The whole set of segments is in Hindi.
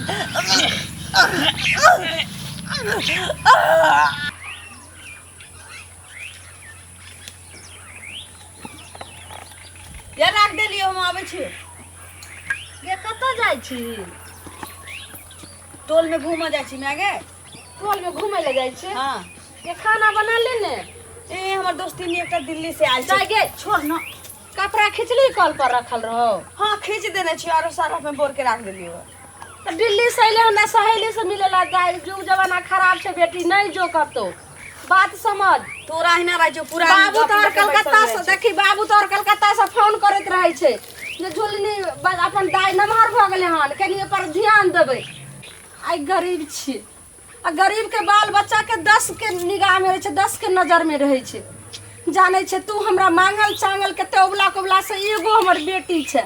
ये राख देलिए हम आबै छी। ये कतऽ जाइ छी? टोल में घूम जाइ छी मागे। टोल में घूमे ले जाइ छी? हां। ये खाना बना ले ने। ए हमर दोस्ती ने एकटा दिल्ली से आइल जाय छै। गे छोड़ न। कपड़ा खिचली कल पर रखल रहो। हां खींच देने छी और सारा में बोर के राख देलिए। तो दिल्ली से अइले हमरा सहेली से मिले ला जाय। जुग जमाना खराब छै बेटी, नहीं जो कतो। बात समझ। तोरा हिना रह जो पूरा बाबू तोर कलकत्ता से देखी, बाबू तोर कलकत्ता से फोन करत रहै छै जे झोलनी अपन दाय नमहर भ गेलै हन, कनी पर ध्यान देबै। आई गरीब छी आ गरीब के बाल बच्चा के 10 के निगाह में रहै छै, 10 के नजर में रहै छै। जानै छै तू हमरा मांगल चांगल के तौबला कोबला से एगो हमर बेटी छै।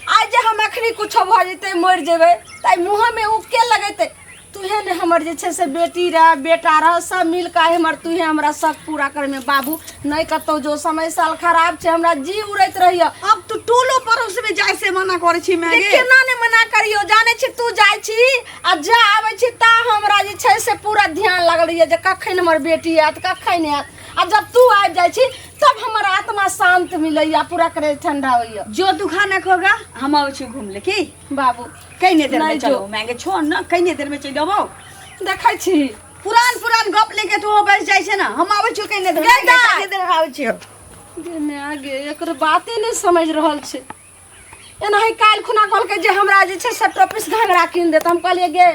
आज जे हम अखनी कुछो भ जेतै मर जेबै ताई मुंह में उके लगेतै। तुहे ने हमर जे छै से बेटी रह बेटा रह सब मिल के हमर तुहे हमरा शक पूरा करे में बाबू नहीं कतो जो समय साल खराब छै हमरा जी उड़ैत रहियो। अब तू टोलो पड़ोस में जाय से मना करे छी मागे। केना ने मना करियो, जाने छी तू जाय छी आ जा आबै छी ता हमरा जे छै से पूरा ध्यान लागल रहिए जे कखन हमर बेटी आत कखन आत। आ जब तू आ जाय छी तब हमर आत्मा शांत मिलैया, पूरा करे ठंडा होइया। जो तू खाना खोगा हम आबै छी घूम ले की बाबू कइने देर में नहीं चलो जो। मागे छोड़ न, कइने देर में चल आबो। देखै छी पुरान गप लेके तू बैठ जाय छै ना। हम आबै छी कइने देर में, कइने देर में आबै छी। जे मैं आगे एकर बाते नहीं समझ रहल छै। एना ही काल खुना कहल के जे हमरा जे छै से टोपिस घाघरा कीन दे। हम कहलिए गे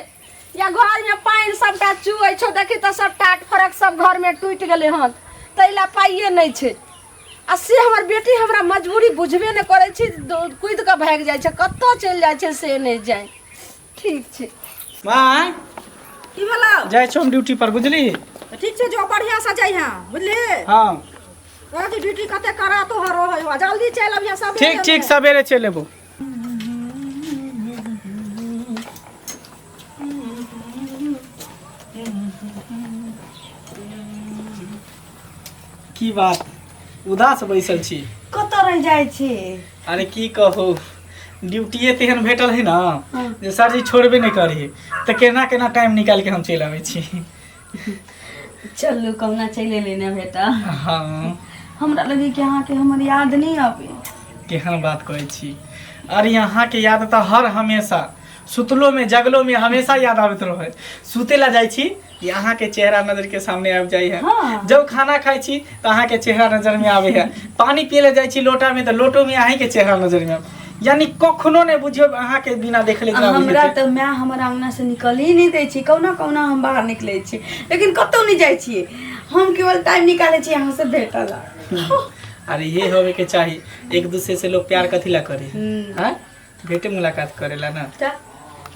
या घर में पानी सबटा चुए छौ, देखी त सब टाट फरक सब घर में टूट गेले हन, तैला पाइए नहीं छै। आ से हमर बेटी हमरा मजबूरी बुझबे नहीं करे छी, कूद के भाग जाय छै, कत्तो चल जाय छै से नहीं जाय। ठीक छै मां की भला जाय छौ हम ड्यूटी पर, बुझली? ठीक छै जो बढ़िया से जाय हां, बुझली? हां रात ड्यूटी कते करा तो हरो है, जल्दी चल अब यहां सब। ठीक ठीक सवेरे चल लेबो। की बात उदास बैसल छी? कत रह जाय छी? अरे की कहू, ड्यूटीए तेहन भेटल है ना जे सर जी छोड़बे नहीं करी, तो केना केना टाइम निकाल के हम चल आवे छी। चलू कौना चले लेना बेटा। हाँ हमरा लगे कि अहाँ के हमर याद नहीं आवे। केहन बात कहै छी? अरे यहाँ के याद तो हर हमेशा सुतलो में जगलो में हमेशा याद आवित रहे। सुते ला जाय छी यहाँ के चेहरा नजर के सामने आब जाय है। हाँ। जब खाना खाई छी तो अहाँ के चेहरा नजर में आवे है। पानी पिए ले जाय छी लोटा में तो लोटो में अहीं के चेहरा नजर में आवे। यानी कखनो ने बुझियो अहाँ के बिना देखले हमरा तो मैं हमारा अंगना से निकल ही नहीं दै छी। कौना कौना हम बाहर निकले छी लेकिन कतौ नहीं जाय छी। हम केवल टाइम निकाले छी यहाँ से भेटला। अरे ये होवे के चाहिए, एक दूसरे से लोग प्यार कथी ला करे हां, भेटे मुलाकात करेला ना।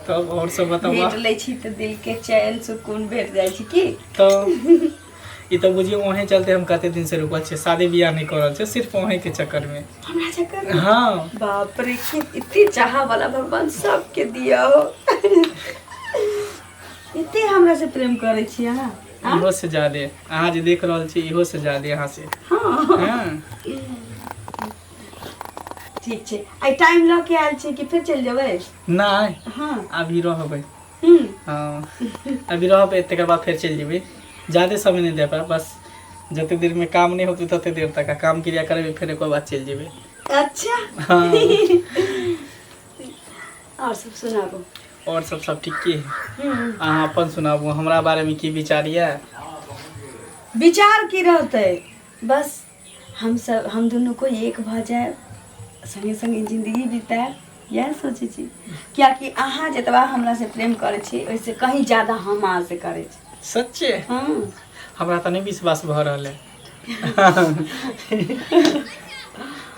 तब और सब बताओ। भेट ले छी तो दिल के चैन सुकून भेट जाय छी की। तो ये तो बुझियो ओहे चलते हम कते दिन से रुकल छे, शादी बियाह नहीं करल छे, सिर्फ ओहे के चक्कर में। हमरा चक्कर में? हां बाप रे, इतनी चाह वाला भगवान सबके दिया हो। इतने हमरा से प्रेम करे छी अहाँ? इहो से ज्यादा अहाँ जे देख रहल छी इहो से ज्यादा यहाँ से। हां ठीक छे। आई टाइम ल के आयल छी कि फिर चल जेबै? नहीं हां अभी रहबै। हां अभी रहबै, एते के बाद फिर चल जेबै। ज्यादा समय नहीं दे पा, बस जते देर में काम नहीं होते तते देर तक काम क्रिया करबे, फिर एक बार चल जेबै। अच्छा हां और सब सुनाबो। और सब ठीक की है? अहाँ अपन सुनाबू, हमरा बारे में की विचार है? विचार की रहते, बस हम दोनों को एक भ जाए, संगे संगे जिंदगी बिताए, यह सोचे छी। क्या कि अहाँ जतबा हमरा से प्रेम करे छी वैसे कहीं ज्यादा हम अहाँ से करे छी। सच्चे? हां हमरा तो नहीं विश्वास भ रहल है।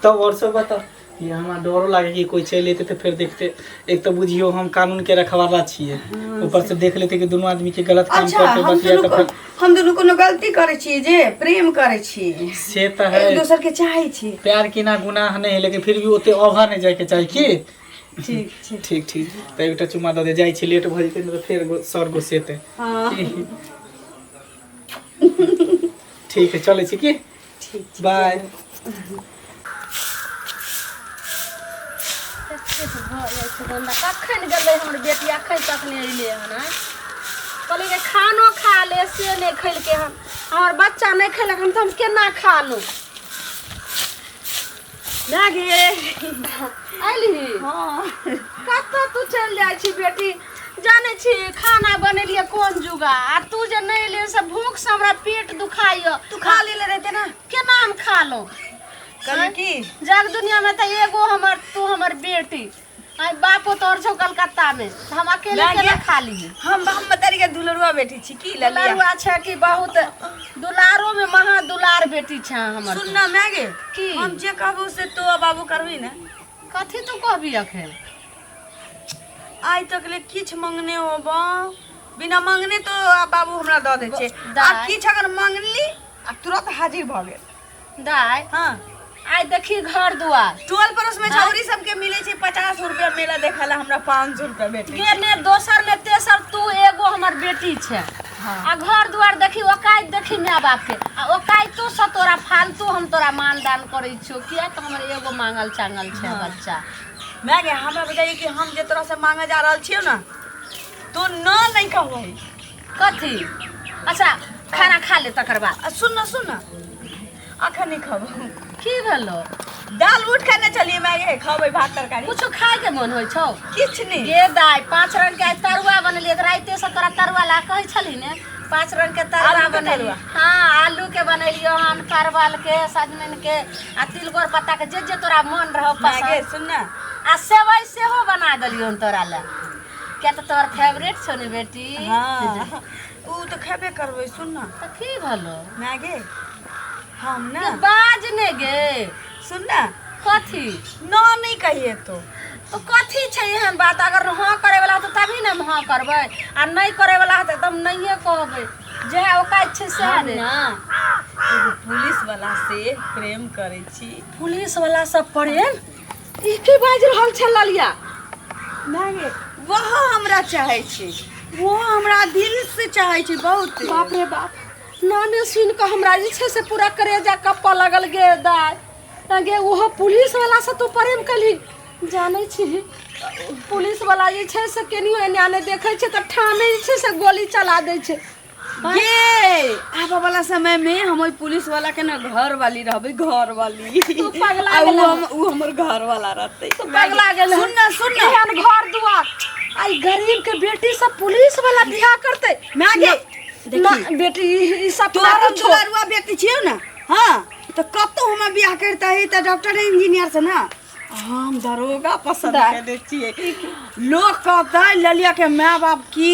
तो और सब बताओ, ये हमरा डरो लागे कि कोई चल लेते तो फिर देखते। एक तो बुझियो हम कानून के रखवाला छिए, ऊपर से देख लेते कि दोनों आदमी के गलत काम अच्छा, करते बतिया तो फिर हम दोनों कोनो गलती करे छी जे प्रेम करे छी, से तो है। एक दूसर के चाहे छी। प्यार की ना गुनाह नहीं है, लेकिन फिर भी ओते ओवर नहीं जाए के चाहिए की। ठीक ठीक ठीक ठीक तो एकटा चुमा दे जाय छी, लेट भ जेते तो फिर सर गुस्सेते। हां ठीक है चले छी की। ठीक बाय। अच्छे से घर सुगंधा कखन गेलै हमर बेटी अखन तक नहीं अइले हन आँय? कहली कि खानो खा ले से नहीं खैलकै हन हमर बच्चा नहीं खैलक हन तो हम केना खा लूँ मागे अइली हाँ कतऽ तू चलि जाइ छी बेटी जाने छी खाना बनेलिए कोन जुगा आ तू जे नहीं ले से भूख से हमरा पेट दुखाइए तू खा ले रहते ना केना हम खा लूँ कल की जग दुनिया में तो एगो हमर तू हमर बेटी आई बापो तोर छौ कलकत्ता में तो हम अकेले लागे। केना खा ली हम बतारी के दुलरुआ बेटी छी की ललिया दुलारुआ छै कि बहुत दुलारो में महा दुलार बेटी छै हमर सुन ना मागे की? हम जे कहबो से तो बाबू करबी ना कथी तू कहबी अखन आइ तक ले किछ मंगने होबो बिना मंगने तो बाबू हमरा द दे छे आ दाय। किछ अगर मंगली आ तुरंत हाजिर भ गेल दाय हां आई देखी घर दुआर टोल पड़ोस में छौरी सबके मिले छे 50 रुपया मेला देखाला हमरा 500 रुपया बेटी के ने दोसर ने तेसर तू एगो हमर बेटी छै आ घर दुआर देखी ओकाइत देखी माय बाप के आ ओकाइत तू से तोरा फालतू हम तोरा मान दान करै छियो किया त हमर एगो मांगल चांगल छै बच्चा मागे हमरा बताइए कि हम जे तोरा से मांगे जा रहल छियो ना तो न नहीं कहबही कथी अच्छा खाना खा ले तकर बाद आ सुन ना अखन नहीं खबो की भेलो दाल उठ खाने चलिए मागे खबै भात तरकारी कुछो खाए के मन होइ छौ किछ नहीं गे दाय 5 रंग के तरुआ बनलिए राइते से तोरा तरुआ ला कहै छली ने 5 रंग के तरुआ आलू के बनलिए तरुआ? हाँ आलू के बनलियो हन परवल के सजमन के आ तिलगोर पत्ता के जे तोरा मन रहो मागे पसंद सुन ना आ सेवई सेहो बना देलियो हन तोरा ला क्या तो तोर फेवरेट छौ ने बेटी हां ऊ तो खेबे करबै सुन ना तो की भलो मागे हम ना तू बाज ने गे सुन ना कथी न नहीं कहिए तो कथी छै एहन बात अगर हाँ करे वाला तो तभी ना हाँ करबै आ नहीं करे वाला तो एकदम नहिए कहबै जे औकात छै से हम ने ना एगो पुलिस वाला से प्रेम करे छी पुलिस वाला सब प्रेम ई की बाज रहल छै ललिया मागे वह हमरा चाहे छी वो हमरा दिल से चाहे छी बहुत बाप रे बाप नाने सुन के हमरा जे छै से पूरा करेजा कप्पा लगल गे दाय गे ओहो पुलिस वाला से तो प्रेम कली जानै छी पुलिस वाला जे छै से केनियो एने आने देखै छै त ठामे जे छै से गोली चला दै छै ये आबा वाला समय में हम ओई पुलिस वाला के ना घर वाली रहबै घर वाली तू पगला आ गेल ऊ हमर घर वाला रहतै तू पगला गेल सुन ना एहन घर दुआर आई गरीब के बेटी सब पुलिस वाला बियाह करते मागे ना बेटी ई सब तोरा दुलारुआ बेटी छियो ना हां तो कतो हम बियाह करता है त डॉक्टर इंजीनियर से ना हम दरोगा पसंद करे छिए लोग कहता है ललिया के माँ बाप की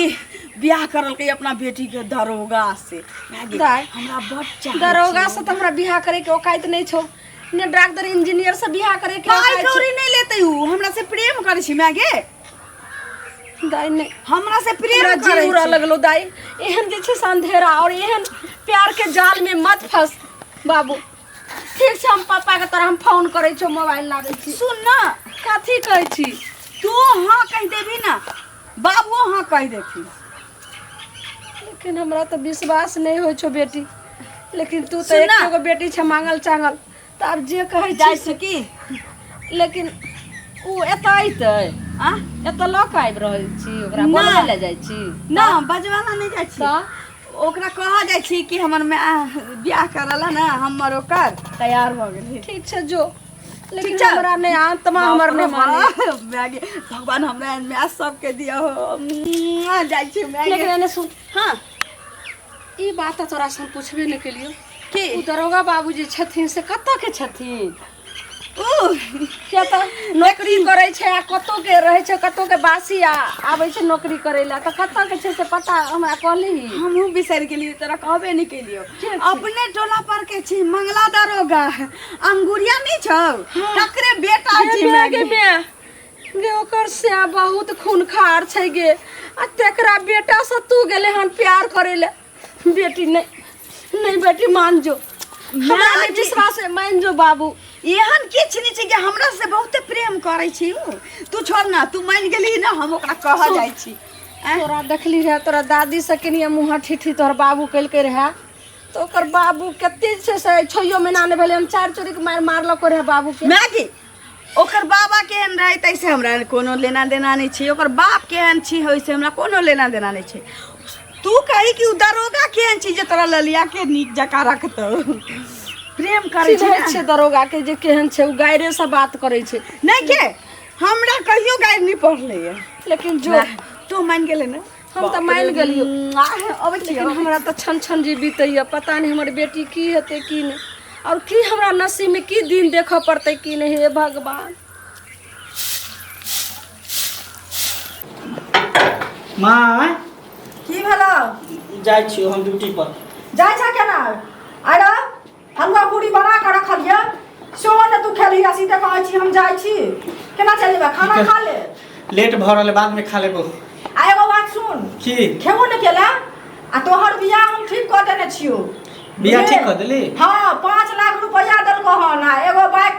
बियाह करल के अपना बेटी के दरोगा से दाय हमरा बच्चा दरोगा से तो हमरा बियाह करे के औकात नहीं छौ ने डॉक्टर इंजीनियर से बियाह करे के पाई औकात कौड़ी नहीं लेते ऊ हमरा से प्रेम करे छी मागे दाई नहीं हमरा से प्रेम पूरा करे जीव छी लगलो दाई एहन जे छै से अंधेरा और एहन प्यार के जाल में मत फंस बाबू ठीक छै हम पापा के तरह हम फोन करे छौ मोबाइल लाबै छी सुन ना कथी कहै छी तू हां कह देबी ना बाबू हां कह देथी लेकिन हमरा तो विश्वास नहीं हो छो बेटी लेकिन तू तो सुन ना। एगो बेटी छ मांगल चांगल त अब जे कहै जाय छी से की लेकिन उ एतै अइतै आ एतऽ लऽ के आबि रहल छी ओकरा ना। बोलबै ले जाइ छी ना बजवाना नहीं जाय छी तऽ ओकरा कहा जाय छी कि हमर में बियाह करला ना हमर ओकर तैयार भ गेल ठीक छै जो लेकिन ठीक छै। हमरा नहीं आत्मा हमर नहीं माने मागे भगवान हमरा में सबके दिया हो जाय छी मागे लेकिन एने सुन हां ई बात तऽ तोरा से हम पूछबे नहीं केलियो की उ दरोगा बाबूजी छथिन से कतऽ के छथिन ऊ किया तऽ नौकरी करै छै आ कतौ के रहै छै कतौ के बासी आबै छै नौकरी करै ला तऽ कतऽ के छै से पता हमरा कहली हमहू बिसर गेलियो तोरा कहबे नहीं केलियो के छी? अपने टोला पर के छी मंगला दरोगा अंगुरिया नहीं छौ तकरे बेटा छी मागे गे ओकर से बहुत खूनखार छै गे आ तेकरा बेटा से तू गेले हन प्यार करे ले बेटी नहीं नहीं बेटी मान जो हमरा नहीं विश्वास है मान जो बाबू एहन किछ नहीं छै कि हमरा से बहुते प्रेम करे छी ऊ तू छोड़ ना तू मान गेली ना हम ओकरा कह सुन। जाय छी तोरा देखली रहे तोरा दादी से कनिया मुँह ठिठी तोहर बाबू कलके रहे तो ओकर बाबू कते छै से 6 महीना ने भेले हम 4 चोरी के मार मारलको रहे बाबू के मैगी ओकर बाबा केहन रहे तैसे हमरा कोनो लेना देना नहीं छै, ओकर बाप केहन छी होइसे हमरा कोनो लेना देना नहीं छै। तू कही कि उ दरोगा केहन छी जे तोरा ललिया के नीक जकाँ रखतौ, प्रेम करे छै दरोगा के जे केहन छै, उ गायरे से बात करे छै। नहीं के हमरा कहियो गायर नहीं पढ़ले है, लेकिन जो तू मान गेले ना, हम तो मान गेलियो। अब लेकिन हमरा तो छन छन जी बीतैया, पता नहीं हमर बेटी की हेतै की नहीं, और की हमरा नसीब में की दिन देखऽ पड़तै की नहीं। हे भगवान। माँ की भेलो? जाइ छियो हम ड्यूटी पर। जाय छा केना? अरे हलवा पूरी बना के रखलिए, सोहो ने तू खेली, सीधे कहै छी हम जाय छी। केना चलेबा? खाना खा ले। लेट भ रहल, बाद में खा लेबो। आ एगो बात सुन, की खेबो ने केला आ तोहर बियाह हम ठीक कर देने छियो। बियाह ठीक कर देली? हाँ, 5 लाख रुपया देलको हन आ एगो बाइक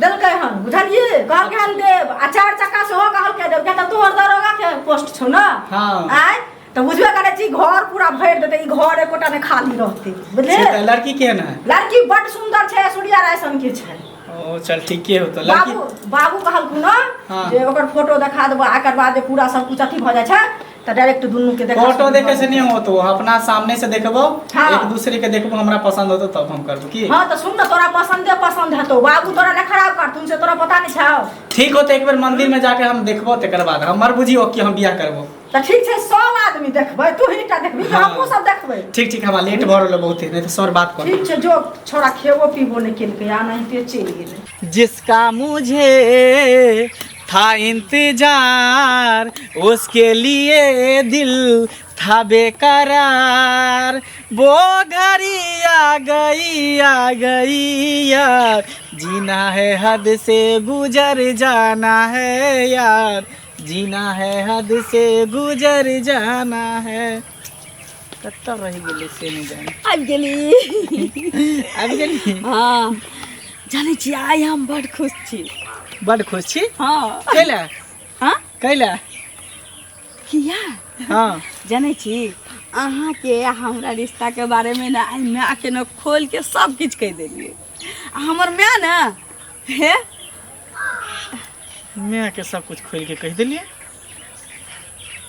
देलकै हन, बुझलिए? कहलकै हन देब आ 4 चक्का सेहो कहलकै देब, किया त तोहर दरोगा के पोस्ट छौ ना। हाँ। आय त बुझबे करे छी घर पूरा भर देते, ई घर एकोटा ने खाली रहते, बुझले? से लड़की केहन है? लड़की बड़ सुंदर छै, सूर्या रायसन के छै। ओ चल ठीके हो तो लड़की। बाबू कहलकू ना हाँ। जे ओकर फोटो देखा देबो, आकर बाद पूरा सब कुछ अथी भ जाय छै त डायरेक्ट दुनू के देखा। फोटो देखे से नहीं हो, तो अपना सामने से देखबो। हाँ। एक दूसरे के देखबो, हमरा पसंद होतो तब हम करबो की। हाँ तो सुन ना, तोरा पसंद हेतो, बाबू तोरा ने खराब कर, तुमसे तोरा पता नहीं छौ। ठीक हो तो एक बार मंदिर में जाके हम देखबो, तकर बाद हमर बुझियो कि हम बियाह करबो। त ठीक छै, सब आदमी देखबै, तू ही टा देखबी, हाँ। हमहू सब देखबै। ठीक हमरा लेट भ रहल बहुत है, नहीं तो सर बात कर। ठीक छै, जो छोरा खेबो पीबो नहीं केलकै, आ नहीं ते चल गेलै। जिसका मुझे था इंतजार, उसके लिए दिल था बेकरार, वो घड़ी आ गई यार, जीना है हद से गुजर जाना है यार, जीना है हद से गुजर जाना है। कत्ता रह गेलै से नहीं जाने। आबि गेली। हाँ, जाने छी आइ हम बड़ खुश छी। बड़ खुश छी? हाँ। कैला? हाँ? कैला? किया? हाँ। जाने छी अहाँ के हमरा रिश्ता के बारे में ना आई मैं के न खोल के सब कुछ कह देलिए। हमर मैं ना हे मैं के सब कुछ खोल के कह देलिए।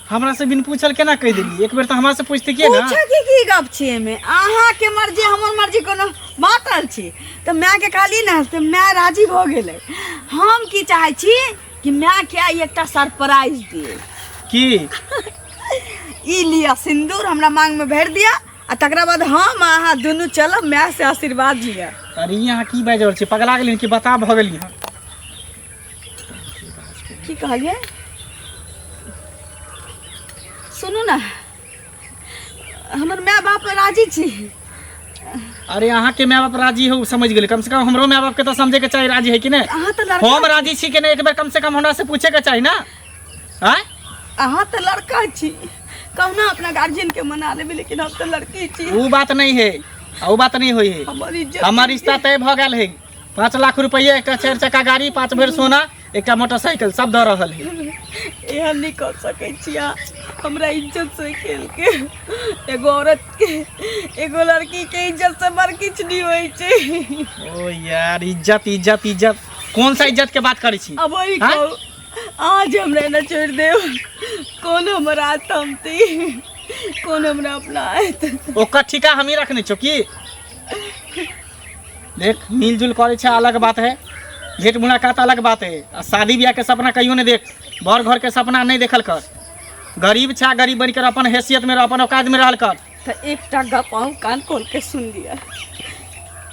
हमरा से बिन पूछल केना कह देलिए? एक बेर तो हमरा से पूछते किए ना। पूछा की गप छी में? अहाँ के मर्जी हमर मर्जी कोनो बातल छी तो मैं के कहली ना तो मैं राजी हो गेले। हम की चाहे छी कि मैं के आई एकटा सरप्राइज दिए। की? ई लिया सिंदूर हमरा मांग में भर दिया आ तकरा बाद हम अहाँ दुनू चलब, मैं से आशीर्वाद लिया। अरे यहाँ की बाज रहल छी? पगला गेली कि बता भ गेली? की कहलिए? सुनू ना, हमर माय बाप राजी छी। अरे यहाँ के माय बाप राजी हो समझ गेली, कम से कम हमरो माय बाप के तो समझे के चाहिए राजी है कि नहीं। अहाँ तो लड़का हम राजी छी कि नहीं, एक बार कम से कम हमरा से पूछे के चाहिए ना। हैं? अहाँ तो लड़का छी, कहना अपना गार्जियन के मना लेबे, लेकिन हम तो लड़की छी। वो बात नहीं है, वो बात नहीं होई है। हमार रिश्ता तय भ गेल है। 5 लाख रुपया, एक 4 चक्का गाड़ी, 5 भर सोना, एक मोटरसाइकिल सब द रहल है। एहन नहीं कर सकै छी अहाँ। हमरा इज्जत से खेल के एगो औरत के, एगो लड़की के इज्जत से बड़ किछ नहीं होई छै। ओ यार, इज्जत इज्जत इज्जत, कौन सा इज्जत के बात करै छी? अब वही कहू, आज हमरा न छोड़ देव, कौन हमरा थमती, कौन हमरा अपना आयत। ओकर ठिका हम ही रखने छो की? देख, मिलजुल करे छे अलग बात है, भेंट मुलाकात अलग बात है। आ शादी ब्याह के सपना कहियो नहीं देख, बर घर के सपना नहीं देखल कर। गरीब छा, गरीब बनकर अपन हैसियत में, अपन औकात में रहल कर। तो एकटा गप अहूँ कान खोल के सुन लिया,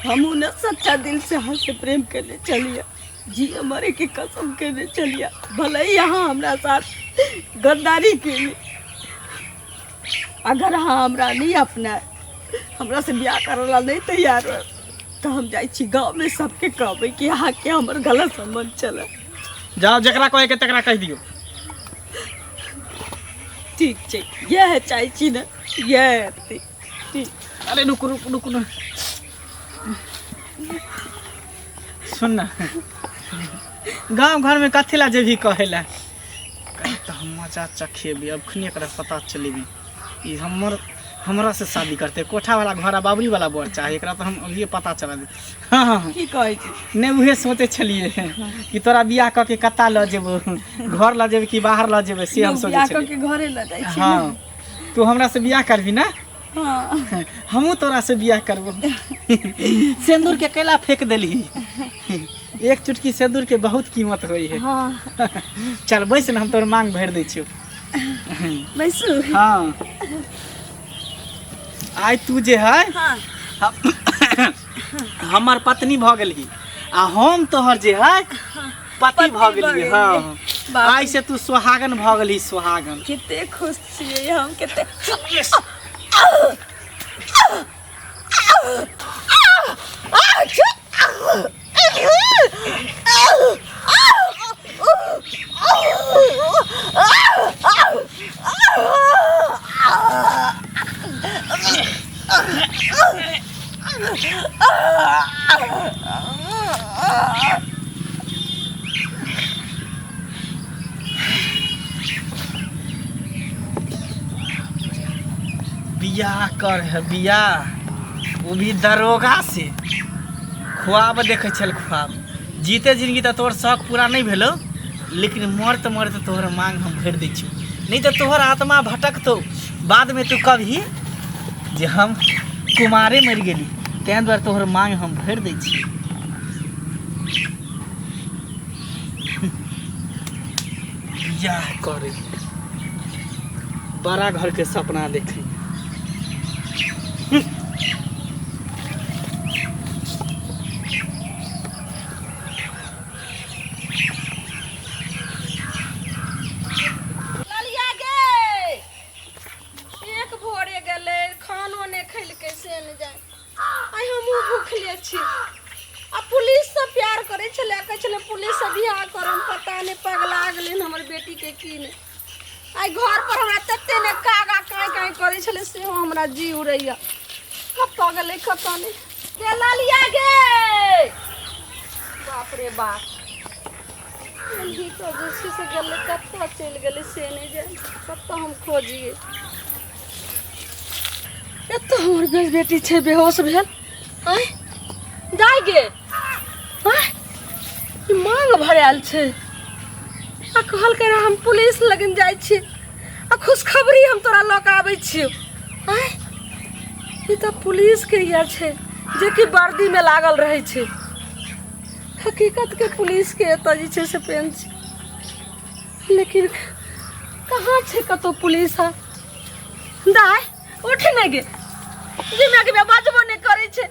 हमू न सच्चा दिल से अहाँ से प्रेम करने चलिए, जी मरे की कसम करने चलिए। भले ही यहाँ हमरा साथ गद्दारी के लिए, अगर हाँ हमरा नहीं अपना, हमरा से ब्याह करला नहीं तैयार हो, तो हम जाई छी गाँव में सबके कहबै कि यहाँ के हमर गलत संबंध चले। जाओ, जकरा कहे के तकरा कह दियो। ठीक छै, यह है चाहे छी ना, यह ठीक। अरे रुक रुक रुक ना, सुन ना, गांव घर में कथी ला जे भी कहेला, कहीं तो हम मजा चखेबी, अब खनी एकरा पता चलेबी। ई हमर हमरा से शादी करते कोठा वाला घर बाबरी वाला बर चाहे एकरा तो हम ये पता चला दे। हाँ हाँ की कहै छी नहीं उहे सोचे छलिए कि तोरा बियाह क के कता ल जेबो घर ल जेबे कि बाहर ल जेबे से हम सोचे बियाह छलिए। के घरे ल जाइ छी। हाँ तू हमरा से बियाह करबी ना हाँ हमहू तोरा से बियाह करबो। सिंदूर के कैला फेंक देली एक चुटकी सिंदूर के बहुत कीमत होई है। हाँ चल बैस न हम तोर मांग भर दै छियो। बैसू। हाँ आइ तू जे है हाँ हमार पत्नी भ गेली आ हम तोहर जे है पति भ गेली। हाँ बाप आई से तू सुहागन भ गेली सुहागन। कते खुश छियै हम कते। बियाह कर है बियाह वो भी दरोगा से। ख्वाब देखे छल ख्वाब जीते जिंदगी तो तोहर शौक पूरा नहीं भेलो लेकिन मरते मरते तोहर मांग हम भर दै छी नहीं तो तोहर आत्मा भटकतो बाद में तू कभी जे हम कुमारे मर गेली तैं द्वारे तोहर मांग हम भर दै छी। बियाह करे बड़ा घर के सपना देखे। ललिया गे एक भोरे गेले खानो ने खैलकै से न जाय आइ हमहू भूखले छी। आ पुलिस से प्यार करे छले कहै छले पुलिस से बियाह करम पता नहीं पगला गेलै हमर बेटी के की ने। आई घर पर हमरा तते ने कागा काई काई करे छले से हमरा जी उड़ैया कब गेलै कतौ नहीं। के ललिया गे बाप रे बाप जल्दी तो जैसे से गेले कत्ता चल गेले से नहीं जाए कत्ता हम खोजिए। एतो हमर बेटी छे बेहोश भेल आय जाय गे आय ई मांग भराल छे आ कहल के हम पुलिस लगन जाय छी आ खुशखबरी हम तोरा ल के आबै छियो। आय ई तो पुलिस के या छे जे कि वर्दी में लागल रहे छे हकीकत के पुलिस के एतऽ जे छै से पेन छै लेकिन कहाँ छै कतौ पुलिस है। दाय उठ नहीं गे दिमाग में बाजबो नहीं करे छै।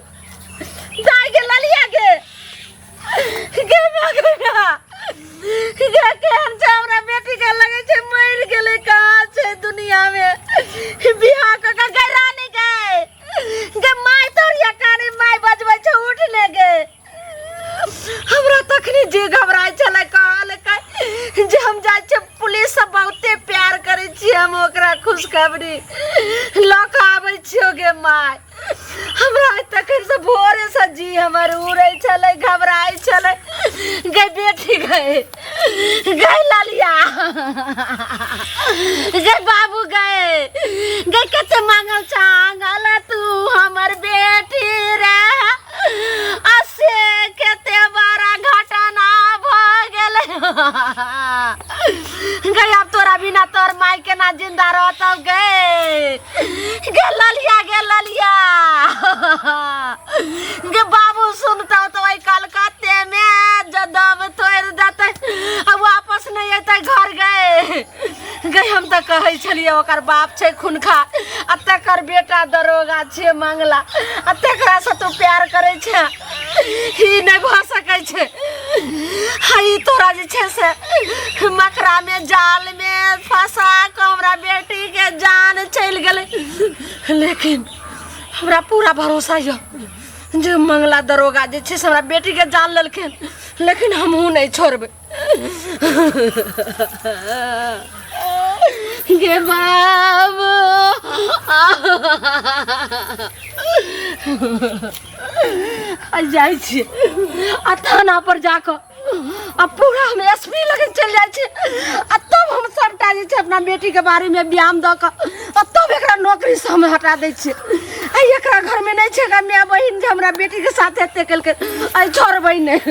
दाय गे ललिया गे गे मगना गे केहन छै हमरा बेटी के लगे छै मर गेलै कहाँ छै दुनिया में बियाह क के गैरानी गे माय तोरिया काने माय बजबै छै उठ ले गे। हमरा तखनी जे घबराय छले कहल जे हम जाय छै पुलिस से बहुते प्यार करे छी हम ओकरा खुशखबरी ल के आबै छियो गे माय। हमरा तखन से भोरे से जी हमर उड़ै छले घबराय छले गे बेटी गे ललिया गे बाबू गे कते मांगल चांगल तू हमर बेटी रे असे कते बड़ा घटना भ गेलै गे अब तोरा बिना तोर माई के ना जिंदा रहतौ गे ललिया गे बाबू सुनतौ तो ओइ कलकत्ते में जदब तोड़ देतै अब वापस नहीं अतै घर गे हम तो कहै छलिए ओकर बाप छै खुनखा आ तकर बेटा दरोगा छै मंगला आ तकरा से तू प्यार करे छै ई नहीं भ सकै छै। ई तोरा जे छै से मकरा में जाल में फंसा के हमरा बेटी के जान चल गेलै लेकिन हमरा पूरा भरोसा य जे मंगला दरोगा जे छै से हमरा बेटी के जान लेलखिन लेकिन हमहू नहीं छोड़बै। गे बाबू जाइ छी आ थाना पर जाकर आ पूरा हम एसपी लगे चल जाए आ तब हम सबटा जे छै अपना बेटी के बारे में बयान द के और तब एकरा नौकरी से हम हटा दै छियै। आई एकरा घर में नहीं छै माय बहिन जे हमरा बेटी के साथ एते केलकै, आई छोड़बै नहीं।